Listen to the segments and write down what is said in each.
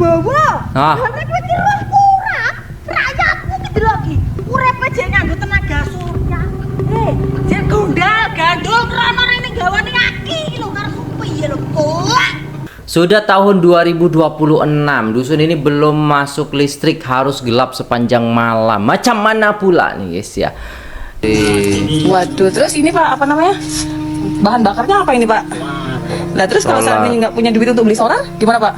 bawa. Ah. Lan kowe iki roh ora. Rakyatmu iki lagi. Urepe jek nganggo tenaga surya. Jek gondal gandul krono rene gawane aki iki lho karo piye lho kok. Sudah tahun 2026, dusun ini belum masuk listrik, harus gelap sepanjang malam. Macam mana pula nih guys ya? Waduh, terus ini Pak, apa namanya? Bahan bakarnya apa ini Pak? Nah terus kalau Solar. seandainya nggak punya duit untuk beli solar, gimana Pak?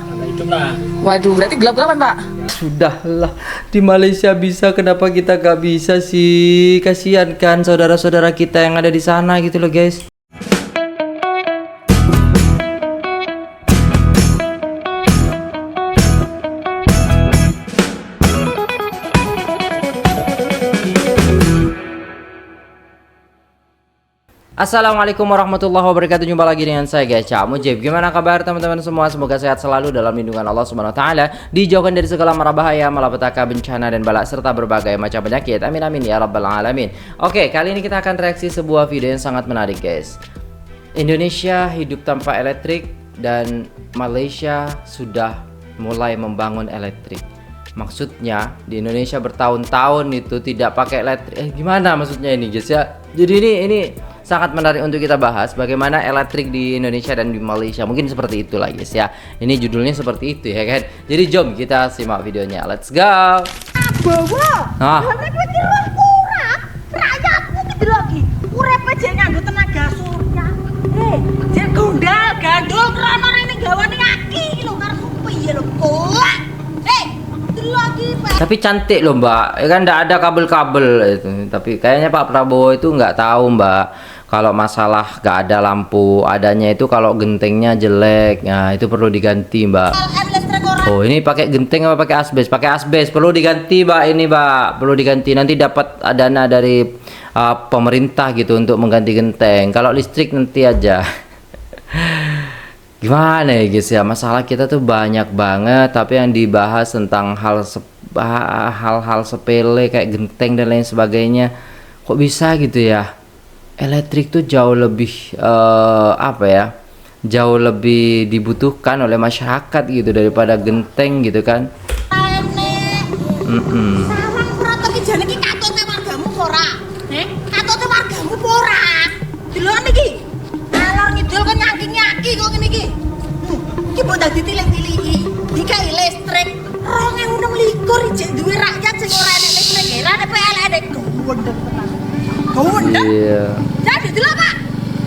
Waduh, berarti gelap-gelapan Pak? Sudahlah, di Malaysia bisa, kenapa kita gak bisa sih? Kasihan kan saudara-saudara kita yang ada di sana gitu loh guys. Assalamualaikum warahmatullahi wabarakatuh. Jumpa lagi dengan saya guys, Cak Mujib. Gimana kabar teman-teman semua? Semoga sehat selalu dalam lindungan Allah Subhanahu wa taala, dijauhkan dari segala mara bahaya, malapetaka, bencana dan bala serta berbagai macam penyakit. Amin amin ya rabbal alamin. Oke, kali ini kita akan reaksi sebuah video yang sangat menarik guys. Indonesia hidup tanpa elektrik dan Malaysia sudah mulai membangun elektrik. Maksudnya di Indonesia bertahun-tahun itu tidak pakai elektrik. Gimana maksudnya ini guys ya? Jadi ini sangat menarik untuk kita bahas bagaimana elektrik di Indonesia dan di Malaysia. Mungkin seperti itulah guys ya. Ini judulnya seperti itu ya kan. Jadi jom kita simak videonya. Let's go. Bawa. Lan kowe iki roh ora. Rakyatmu iki lagi. Urepe jek nganggo tenaga surya. Jek gondal gandul krono rene gawane aki iki lho karo piye lho kok. Lagi Pak. Tapi cantik loh mbak, ya kan nggak ada kabel-kabel itu. Tapi kayaknya Pak Prabowo itu nggak tahu mbak, kalau masalah nggak ada lampu, adanya itu kalau gentengnya jelek, nah itu perlu diganti mbak. Oh ini pakai genteng apa pakai asbes? Pakai asbes, perlu diganti mbak ini mbak, perlu diganti. Nanti dapat dana dari pemerintah gitu untuk mengganti genteng. Kalau listrik nanti aja. Gimana ya guys ya, masalah kita tuh banyak banget, tapi yang dibahas tentang hal-hal sepele kayak genteng dan lain sebagainya, kok bisa gitu ya? Elektrik tuh jauh lebih apa ya, jauh lebih dibutuhkan oleh masyarakat gitu daripada genteng gitu kan. Sarang proto iki jane iki katote wargamu ora? Katote wargamu ora? Delok iki. Alor ngidul kok nyaki-nyaki kok ngene iki. Iki mbok dadi tilik-tiliki. Dikai listrik 2026 jek duwe rakyat sing ora enek listrik. Lah nek PLN gawendeng tenan. Gawendeng. Iya. Jadi delok Pak.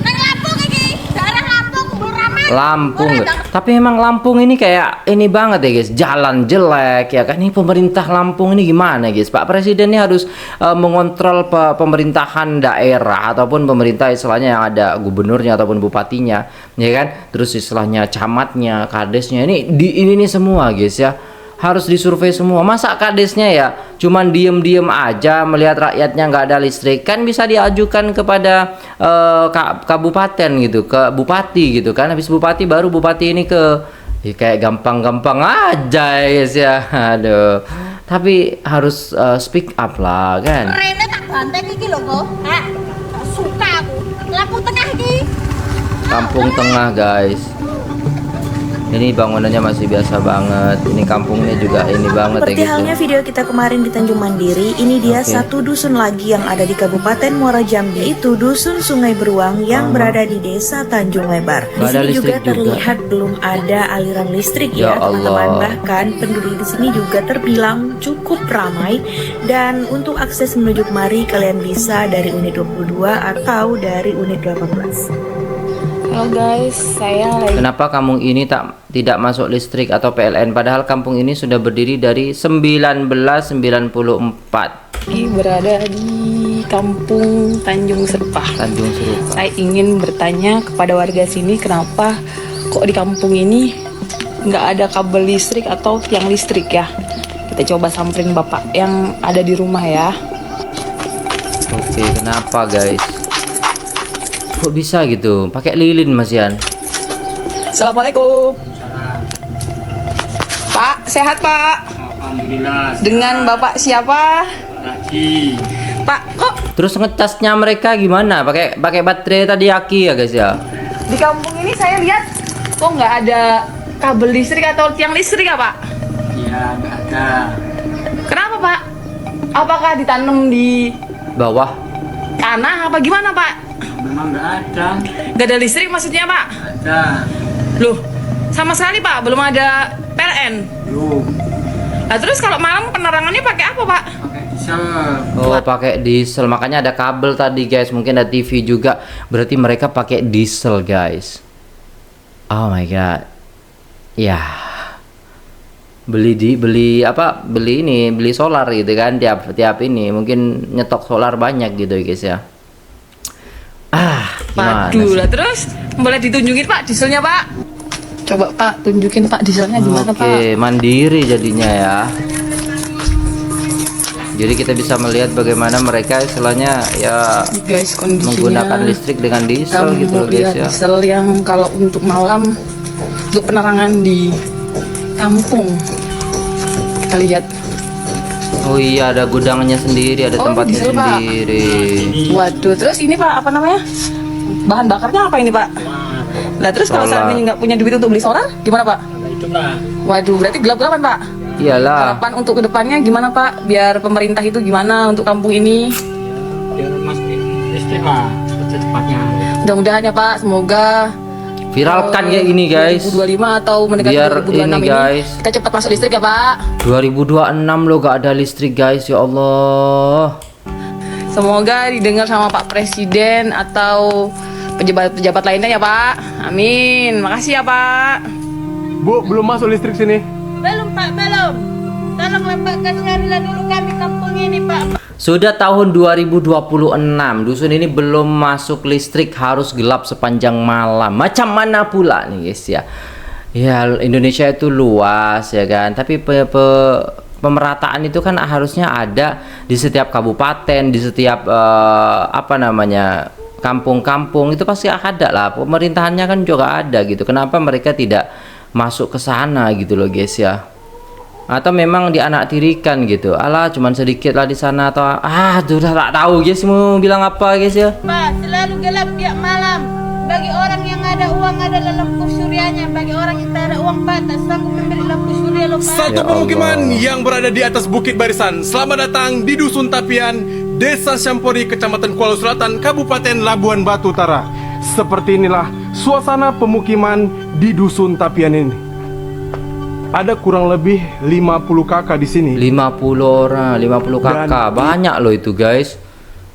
Nang Lampung iki, daerah Lampung mbok rame. Lampung, tapi emang Lampung ini kayak ini banget ya guys, jalan jelek ya kan. Ini pemerintah Lampung ini gimana guys? Pak Presiden ini harus mengontrol pemerintahan daerah ataupun pemerintah istilahnya yang ada gubernurnya ataupun bupatinya, ya kan? Terus istilahnya camatnya, kadesnya ini semua guys ya. Harus disurvei semua. Masa kadesnya ya cuman diem-diem aja melihat rakyatnya nggak ada listrik, kan bisa diajukan kepada kabupaten gitu, ke bupati gitu kan. Habis bupati baru bupati ini ke ya, kayak gampang-gampang aja ya guys ya. Aduh, tapi harus speak up lah kan. Rene tak banteng iki lho kok. Gak suka aku. Lampu tengah iki. Kampung tengah guys. Ini bangunannya masih biasa banget. Ini kampungnya juga ini banget Seperti ya halnya gitu. video kita kemarin di Tanjung Mandiri, ini dia Oke. satu dusun lagi yang ada di Kabupaten Muara Jambi, yaitu Dusun Sungai Beruang yang berada di Desa Tanjung Lebar. Di Nggak ada sini juga listrik juga. terlihat belum ada aliran listrik Ya ya, teman-teman. Allah. Bahkan penduduk di sini juga terbilang cukup ramai, dan untuk akses menuju kemari kalian bisa dari unit 22 atau dari unit 18. Halo guys, saya lagi Kenapa kampung ini tidak masuk listrik atau PLN, padahal kampung ini sudah berdiri dari 1994. berada di Kampung Tanjung Serpah. Tanjung Serpah. Saya ingin bertanya kepada warga sini, kenapa kok di kampung ini nggak ada kabel listrik atau tiang listrik ya? Kita coba samperin bapak yang ada di rumah ya. Oke, kenapa guys? Kok bisa gitu? Pakai lilin Mas Yan. Assalamualaikum. Pak, sehat Pak? Alhamdulillah. Dengan Bapak siapa? Lagi. Pak, kok Terus ngecasnya mereka gimana? Pakai baterai tadi aki ya guys ya. di kampung ini saya lihat kok nggak ada kabel listrik atau tiang listrik ya Pak? Ya, nggak ada. Kenapa Pak? Apakah ditanam di Bawah. tanah apa gimana Pak? Memang nggak ada. Gak ada listrik maksudnya Pak? Ada. Loh, sama sekali Pak, belum ada PLN. Belum. Nah terus kalau malam penerangannya pakai apa Pak? Pakai diesel. Oh, pakai diesel. Makanya ada kabel tadi, guys. Mungkin ada TV juga. Berarti mereka pakai diesel, guys. Oh my god. Ya. Beli solar gitu kan tiap ini. Mungkin nyetok solar banyak gitu, guys ya. Gimana Waduh, sih? lah terus boleh ditunjukin Pak dieselnya Pak? Coba Pak tunjukin Pak dieselnya gimana Pak? Oke, mandiri jadinya ya. Jadi kita bisa melihat bagaimana mereka istilahnya ya Guys, kondisinya menggunakan listrik dengan diesel kamu gitu loh, lihat guys ya. diesel yang kalau untuk malam untuk penerangan di kampung. Kita lihat. Oh iya, ada gudangnya sendiri, ada Oh, tempatnya diesel, Pak. sendiri. Waduh, terus ini Pak apa namanya? Bahan bakarnya apa ini Pak? Nah terus kalau Solar. seandainya nggak punya duit untuk beli solar, gimana Pak? Nah, itulah. Waduh, berarti gelap-gelapan Pak. Iyalah. Harapan untuk kedepannya gimana Pak? Biar pemerintah itu gimana untuk kampung ini? Biar masukin listrik lah secepatnya. Mudah-mudahan ya Pak, semoga Viralkan kayak gini, guys. 2025 atau mendekati Biar 2026 ini, ini guys. kita cepat masuk listrik ya Pak. 2026 loh gak ada listrik, guys. Ya Allah. Semoga didengar sama Pak Presiden atau pejabat-pejabat lainnya ya Pak. Amin. Makasih ya Pak. Bu, belum masuk listrik sini. Belum Pak, belum. Tolonglah Pak, kasihanilah dulu kami kampung ini Pak. Sudah tahun 2026, dusun ini belum masuk listrik, harus gelap sepanjang malam. Macam mana pula nih, guys ya? Ya, Indonesia itu luas ya kan, tapi pemerataan itu kan harusnya ada di setiap kabupaten, di setiap kampung-kampung itu pasti ada lah. Pemerintahannya kan juga ada gitu. Kenapa mereka tidak masuk ke sana gitu loh, guys ya? Atau memang dianaktirikan gitu, alah cuman sedikit lah di sana, atau sudah tak tahu guys mau bilang apa, guys ya. Pak, selalu gelap tiap malam. Bagi orang yang ada uang adalah lampu suryanya. Bagi orang yang tak ada uang Pak, tak sanggup memberi lampu surya loh Pak. Satu Ya pemukiman Allah. yang berada di atas Bukit Barisan. Selamat datang di Dusun Tapian, Desa Syampori, Kecamatan Kuala Selatan, Kabupaten Labuan Batu Utara. Seperti inilah suasana pemukiman di Dusun Tapian ini. Ada kurang lebih 50 kakak di sini. 50 orang, 50 kakak, banyak loh itu, guys.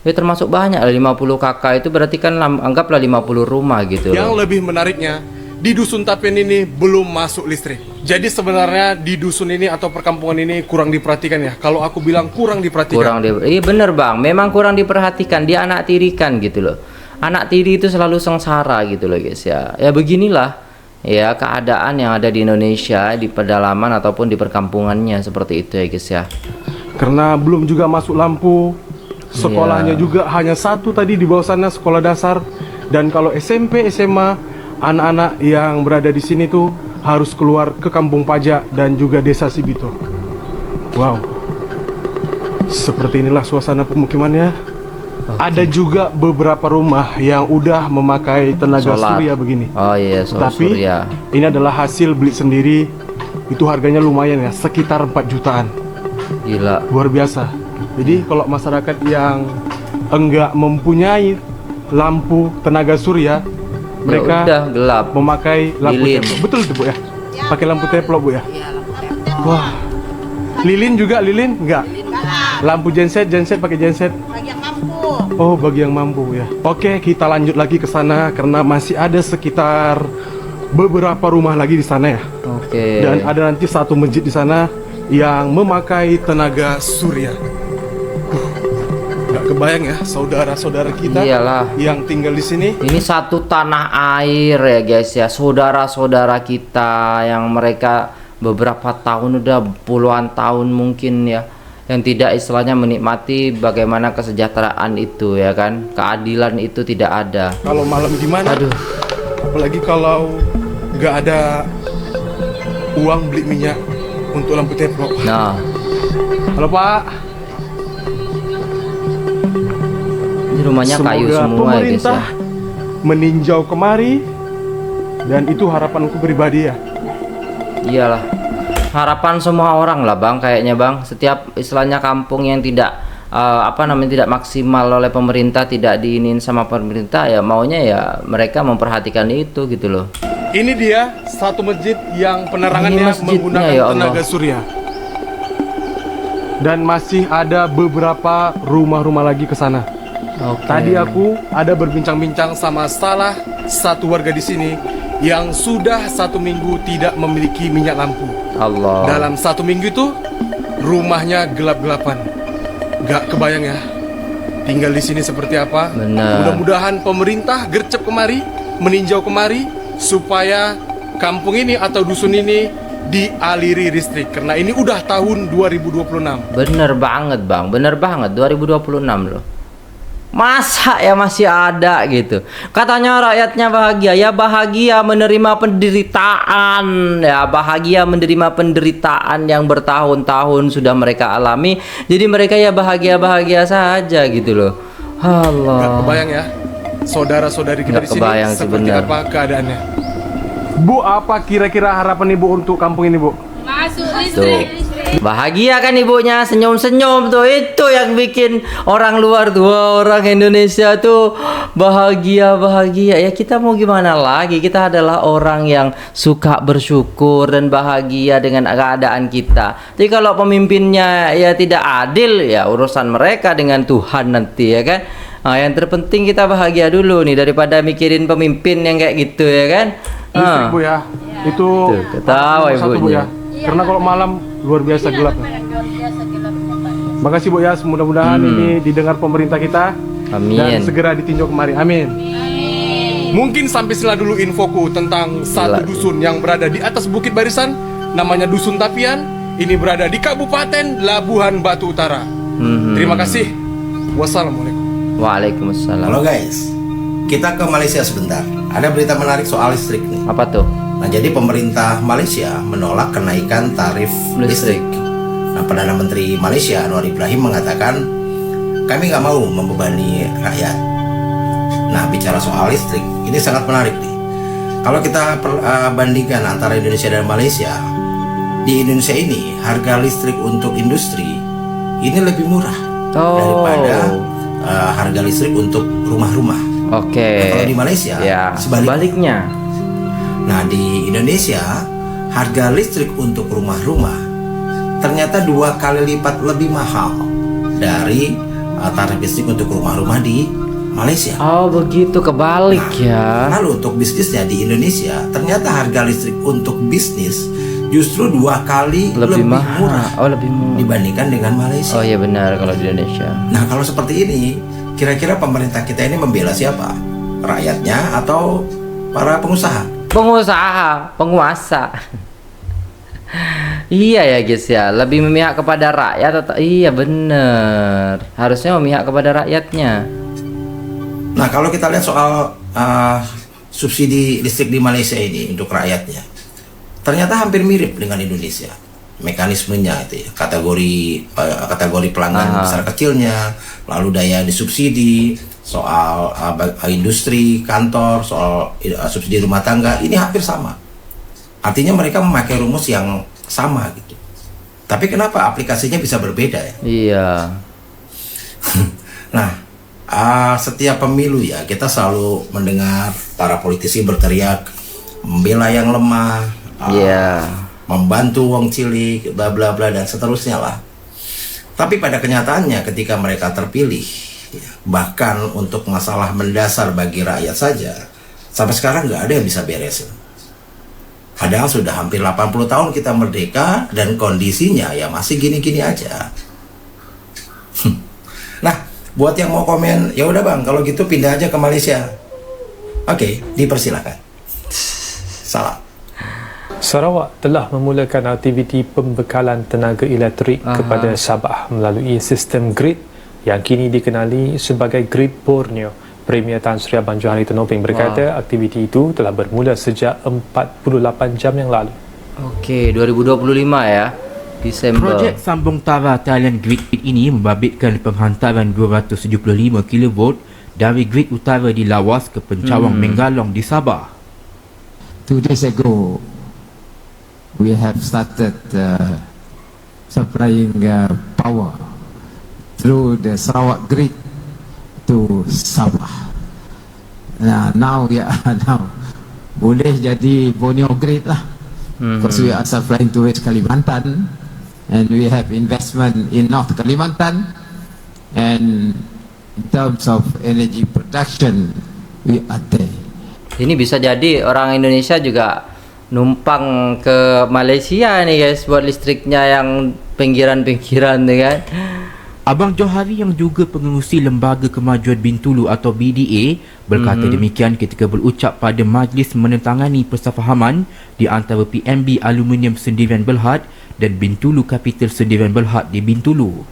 Ya termasuk banyak lah, 50 kakak itu berarti kan anggaplah 50 rumah gitu Yang loh. lebih menariknya, di Dusun Tapian ini belum masuk listrik. Jadi sebenarnya di dusun ini atau perkampungan ini kurang diperhatikan ya. Kalau aku bilang kurang diperhatikan. Iya bener bang, memang kurang diperhatikan, dia anak tirikan gitu loh. Anak tiri itu selalu sengsara gitu loh, guys ya. Ya beginilah ya keadaan yang ada di Indonesia, di pedalaman ataupun di perkampungannya, seperti itu ya, guys ya. Karena belum juga masuk lampu. Sekolahnya Iya. juga hanya satu tadi di bawah sana, sekolah dasar. Dan kalau SMP, SMA, anak-anak yang berada di sini tuh harus keluar ke Kampung Pajak dan juga Desa Sibito. Wow. Seperti inilah suasana pemukimannya. Ada juga beberapa rumah yang udah memakai tenaga Solar. surya begini. Oh iya, Tapi surya. ini adalah hasil beli sendiri. Itu harganya lumayan ya, sekitar 4 jutaan. Gila. Luar biasa. Jadi kalau masyarakat yang enggak mempunyai lampu tenaga surya, mereka udah gelap. memakai lampu Lilin. teplok. Betul tuh Bu ya? Pakai lampu teplok Bu ya? Wah. Lilin juga, lilin enggak? Lampu genset pakai genset. Bagi yang mampu. Oh, bagi yang mampu ya. Oke, kita lanjut lagi ke sana karena masih ada sekitar beberapa rumah lagi di sana ya. Oke. Dan ada nanti satu masjid di sana yang memakai tenaga surya. Gak kebayang ya saudara-saudara kita Iyalah. yang tinggal di sini. Ini satu tanah air ya, guys ya. Saudara-saudara kita yang mereka beberapa tahun, udah puluhan tahun mungkin ya, yang tidak istilahnya menikmati bagaimana kesejahteraan itu ya kan. Keadilan itu tidak ada. Kalau malam gimana? Aduh. Apalagi kalau gak ada uang beli minyak untuk lampu teplok. Nah, Halo Pak. ini rumahnya kayu Semoga semua ya, guys pemerintah ya. meninjau kemari, dan itu harapanku pribadi ya. Iyalah. harapan semua orang lah bang, kayaknya bang. Setiap istilahnya kampung yang tidak tidak maksimal oleh pemerintah, tidak diinin sama pemerintah, ya maunya ya mereka memperhatikan itu gitu loh. Ini dia satu masjid yang penerangannya Ini masjidnya, menggunakan ya Allah. tenaga surya. Dan masih ada beberapa rumah-rumah lagi ke sana. Oke. Tadi aku ada berbincang-bincang sama salah satu warga di sini yang sudah 1 minggu tidak memiliki minyak lampu. Allah. Dalam 1 minggu itu rumahnya gelap-gelapan. Gak kebayang ya, tinggal di sini seperti apa. Benar. Mudah-mudahan pemerintah gercep kemari, meninjau kemari, supaya kampung ini atau dusun ini dialiri listrik. Karena ini udah tahun 2026. Bener banget bang, bener banget 2026 loh. Masa ya masih ada gitu. Katanya rakyatnya bahagia, ya bahagia menerima penderitaan, ya bahagia menerima penderitaan yang bertahun-tahun sudah mereka alami. Jadi mereka ya bahagia-bahagia saja gitu loh. Allah. Gak kebayang ya, saudara-saudari kita Gak di sini kebayang sih, seperti bener. apa keadaannya. Bu, apa kira-kira harapan ibu untuk kampung ini, Bu? Tuh. Bahagia kan ibunya, senyum-senyum tuh. Itu yang bikin orang luar tuh, wah, orang Indonesia tuh bahagia-bahagia. Ya kita mau gimana lagi? Kita adalah orang yang suka bersyukur dan bahagia dengan keadaan kita. Jadi kalau pemimpinnya ya tidak adil, ya urusan mereka dengan Tuhan nanti ya kan. Nah, yang terpenting kita bahagia dulu nih daripada mikirin pemimpin yang kayak gitu ya kan. Listrik, Bu ya. Itu Tuh, ketawa nomor satu, Bu ibunya. ya. Karena kalau malam luar biasa gelap. Makasih Bu ya, mudah-mudahan ini didengar pemerintah kita. Amin. Dan segera ditinjau kemari. Amin. Mungkin sampai sini dulu infoku tentang satu Gila. dusun yang berada di atas Bukit Barisan, namanya Dusun Tapian. Ini berada di Kabupaten Labuhan Batu Utara. Terima kasih. Wassalamualaikum. Waalaikumsalam. Halo guys, kita ke Malaysia sebentar. Ada berita menarik soal listrik nih. Apa tuh? Nah, jadi pemerintah Malaysia menolak kenaikan tarif listrik. Nah, Perdana Menteri Malaysia Anwar Ibrahim mengatakan, kami nggak mau membebani rakyat. Nah, bicara soal listrik, ini sangat menarik nih. Kalau kita bandingkan antara Indonesia dan Malaysia, di Indonesia ini harga listrik untuk industri ini lebih murah daripada harga listrik untuk rumah-rumah. Oke. Nah, kalau di Malaysia, ya, sebaliknya. sebaliknya. Nah, di Indonesia harga listrik untuk rumah-rumah ternyata 2 kali lipat lebih mahal dari tarif listrik untuk rumah-rumah di Malaysia. Oh begitu, kebalik ya. Lalu untuk bisnisnya di Indonesia ternyata harga listrik untuk bisnis justru 2 kali lebih murah Oh lebih murah dibandingkan dengan Malaysia. Oh iya benar kalau di Indonesia. Nah, kalau seperti ini, kira-kira pemerintah kita ini membela siapa? Rakyatnya atau para pengusaha? Pengusaha, penguasa. Iya ya guys ya, lebih memihak kepada rakyat atau iya bener. Harusnya memihak kepada rakyatnya. Nah, kalau kita lihat soal subsidi listrik di Malaysia ini untuk rakyatnya, ternyata hampir mirip dengan Indonesia. Mekanismenya itu ya, kategori pelanggan besar kecilnya, lalu daya disubsidi, soal industri, kantor, soal subsidi rumah tangga, ini hampir sama. Artinya mereka memakai rumus yang sama gitu. Tapi kenapa aplikasinya bisa berbeda ya? Iya. Nah, setiap pemilu ya kita selalu mendengar para politisi berteriak membela yang lemah, Iya. membantu wong cilik, bla bla bla dan seterusnya lah. Tapi pada kenyataannya ketika mereka terpilih, bahkan untuk masalah mendasar bagi rakyat saja, sampai sekarang nggak ada yang bisa beres. Padahal sudah hampir 80 tahun kita merdeka dan kondisinya ya masih gini-gini aja. Nah, buat yang mau komen, ya udah bang, kalau gitu pindah aja ke Malaysia. Oke, dipersilakan. Salam. Sarawak telah memulakan aktiviti pembekalan tenaga elektrik kepada Sabah melalui sistem grid yang kini dikenali sebagai Grid Borneo. Premier Tan Sri Abang Johari Tenoping berkata aktiviti itu telah bermula sejak 48 jam yang lalu. Oke, 2025 ya. Desember. Projek sambung tara talian grid ini membabitkan penghantaran 275 kV dari grid utara di Lawas ke Pencawang Menggalong di Sabah. 2 days ago, we have started supplying power through the Sarawak grid to Sabah. Now we are now boleh jadi Borneo grid lah, because we are supplying to West Kalimantan, and we have investment in North Kalimantan, and in terms of energy production we are there. Ini bisa jadi orang Indonesia juga numpang ke Malaysia nih guys buat listriknya yang pinggiran-pinggiran nih kan. Abang Johari yang juga pengerusi Lembaga Kemajuan Bintulu atau BDA berkata demikian ketika berucap pada majlis menentangani persefahaman di antara PMB Aluminium Sendirian Berhad dan Bintulu Capital Sendirian Berhad di Bintulu.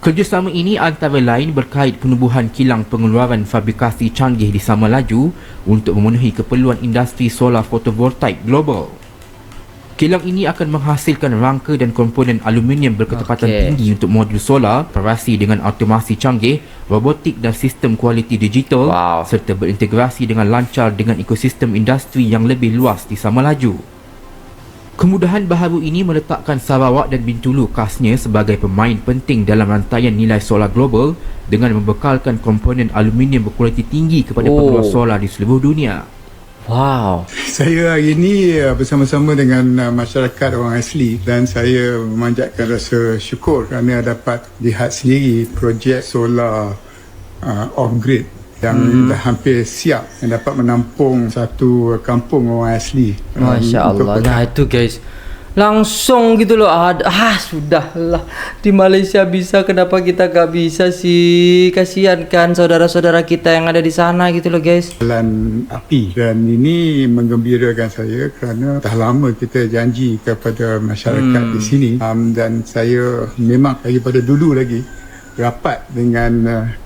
Kerjasama ini antara lain berkait penubuhan kilang pengeluaran fabrikasi canggih di Samalaju untuk memenuhi keperluan industri solar fotovoltaik global. Kilang ini akan menghasilkan rangka dan komponen aluminium berketepatan tinggi untuk modul solar, operasi dengan automasi canggih, robotik dan sistem kualiti digital, serta berintegrasi dengan lancar dengan ekosistem industri yang lebih luas di Samalaju. Kemudahan baharu ini meletakkan Sarawak dan Bintulu khasnya sebagai pemain penting dalam rantaian nilai solar global dengan membekalkan komponen aluminium berkualiti tinggi kepada pengeluar solar di seluruh dunia. Wow. Saya hari ini bersama-sama dengan masyarakat orang asli, dan saya memanjatkan rasa syukur kerana dapat lihat sendiri projek solar off-grid yang dah hampir siap, yang dapat menampung satu kampung orang asli. Masya Allah. Nah itu guys, langsung gitu loh. Sudahlah, di Malaysia bisa, kenapa kita gak bisa sih? Kasihan kan saudara-saudara kita yang ada di sana gitu loh guys. Jalan api, dan ini menggembirakan saya kerana dah lama kita janji kepada masyarakat di sini, dan saya memang daripada dulu lagi rapat dengan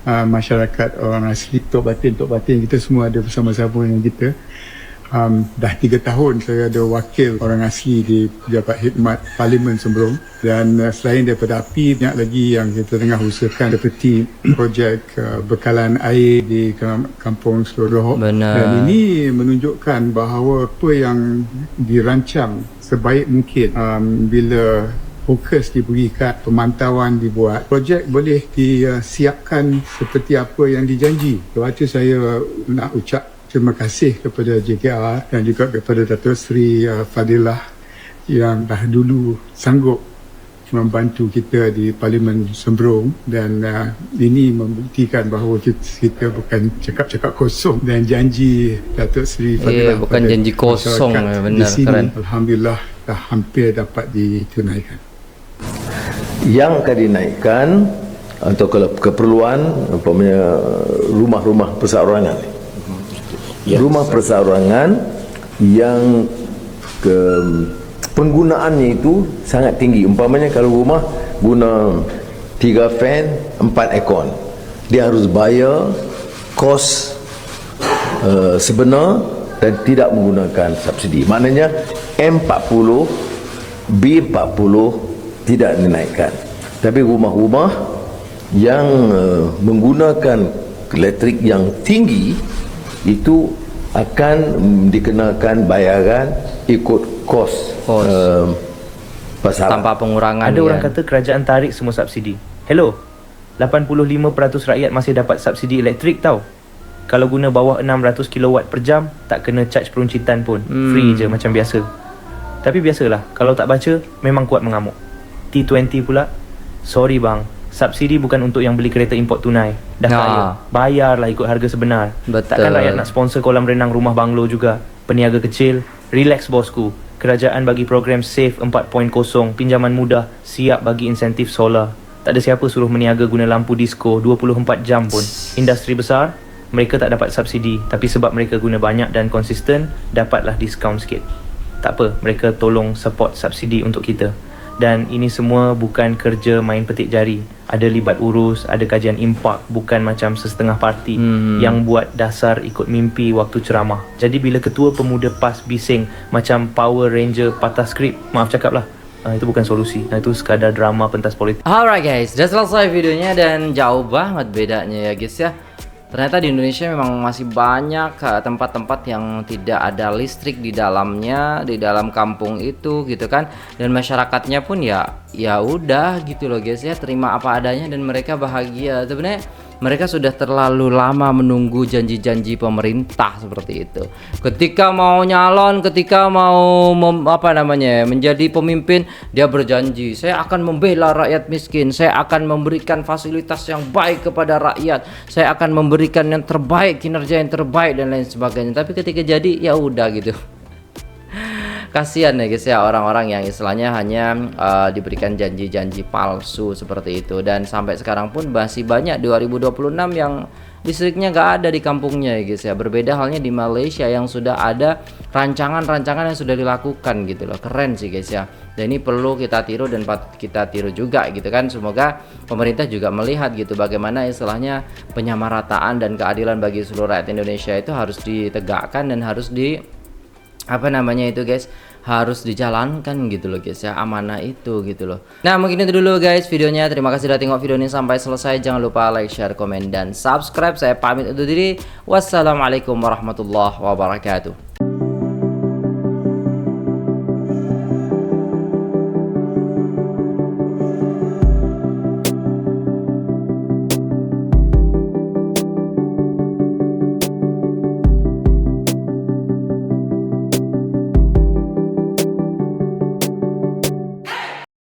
masyarakat orang asli. Tok Batin kita semua ada bersama-sama dengan kita. Dah 3 tahun saya ada wakil orang asli di Pejabat Khidmat Parlimen Sembrong, dan selain daripada api, banyak lagi yang kita tengah usahakan seperti projek bekalan air di kampung Seloroh. Dan ini menunjukkan bahawa apa yang dirancang sebaik mungkin bila fokus diberikan, pemantauan dibuat, projek boleh disiapkan seperti apa yang dijanji. Sebab itu saya nak ucap terima kasih kepada JKR dan juga kepada Datuk Seri Fadilah yang dah dulu sanggup membantu kita di Parlimen Sembrong, dan ini membuktikan bahawa kita bukan cakap-cakap kosong, dan janji Datuk Seri Fadilah bukan janji kosong, benar, di sini, keren. Alhamdulillah dah hampir dapat ditunaikan. Yang akan dinaikkan untuk keperluan umpamanya rumah-rumah perseorangan. Rumah perseorangan yang penggunaannya itu sangat tinggi. Umpamanya kalau rumah guna 3 fan 4 aircon, dia harus bayar kos sebenar dan tidak menggunakan subsidi. Maknanya M40 B40 tidak dinaikkan. Tapi rumah-rumah yang menggunakan elektrik yang tinggi itu akan dikenakan bayaran ikut kos pasaran tanpa pengurangan. Ada orang kata kerajaan tarik semua subsidi. Hello, 85% rakyat masih dapat subsidi elektrik tau. Kalau guna bawah 600 kW per jam, tak kena charge peruncitan pun. Free je macam biasa. Tapi biasalah, kalau tak baca memang kuat mengamuk. T20 pula, sorry bang, subsidi bukan untuk yang beli kereta import tunai. Dah kaya, bayarlah ikut harga sebenar. Takkan rakyat nak sponsor kolam renang rumah banglo juga. Peniaga kecil, relax bosku. Kerajaan bagi program Save 4.0, pinjaman mudah, siap bagi insentif solar. Tak ada siapa suruh meniaga guna lampu disco 24 jam pun. Industri besar, mereka tak dapat subsidi, tapi sebab mereka guna banyak dan konsisten, dapatlah diskaun sikit. Tak apa, mereka tolong support subsidi untuk kita. Dan ini semua bukan kerja main petik jari. Ada libat urus, ada kajian impak, bukan macam setengah parti yang buat dasar ikut mimpi waktu ceramah. Jadi bila ketua pemuda PAS bising macam Power Ranger patah skrip, maaf cakap lah, itu bukan solusi. Itu sekadar drama pentas politik. Alright guys, sudah selesai videonya dan jauh banget bedanya ya guys ya. Ternyata di Indonesia memang masih banyak tempat-tempat yang tidak ada listrik di dalamnya, di dalam kampung itu gitu kan. Dan masyarakatnya pun ya udah gitu loh guys ya, terima apa adanya dan mereka bahagia. Sebenarnya mereka sudah terlalu lama menunggu janji-janji pemerintah seperti itu. Ketika mau nyalon, ketika mau menjadi pemimpin, dia berjanji, saya akan membela rakyat miskin, saya akan memberikan fasilitas yang baik kepada rakyat, saya akan memberikan yang terbaik, kinerja yang terbaik dan lain sebagainya. Tapi ketika jadi ya udah gitu. Kasihan ya guys ya, orang-orang yang istilahnya hanya diberikan janji-janji palsu seperti itu. Dan sampai sekarang pun masih banyak 2026 yang listriknya nggak ada di kampungnya ya guys ya. Berbeda halnya di Malaysia yang sudah ada rancangan-rancangan yang sudah dilakukan gitu loh. Keren sih guys ya. Dan ini perlu kita tiru dan kita tiru juga gitu kan. Semoga pemerintah juga melihat gitu bagaimana istilahnya penyamarataan dan keadilan bagi seluruh rakyat Indonesia itu harus ditegakkan dan harus harus dijalankan gitu loh guys ya, amanah itu gitu loh. Nah mungkin itu dulu guys videonya, terima kasih sudah tengok video ini sampai selesai. Jangan lupa like, share, komen, dan subscribe. Saya pamit undur diri, wassalamualaikum warahmatullahi wabarakatuh.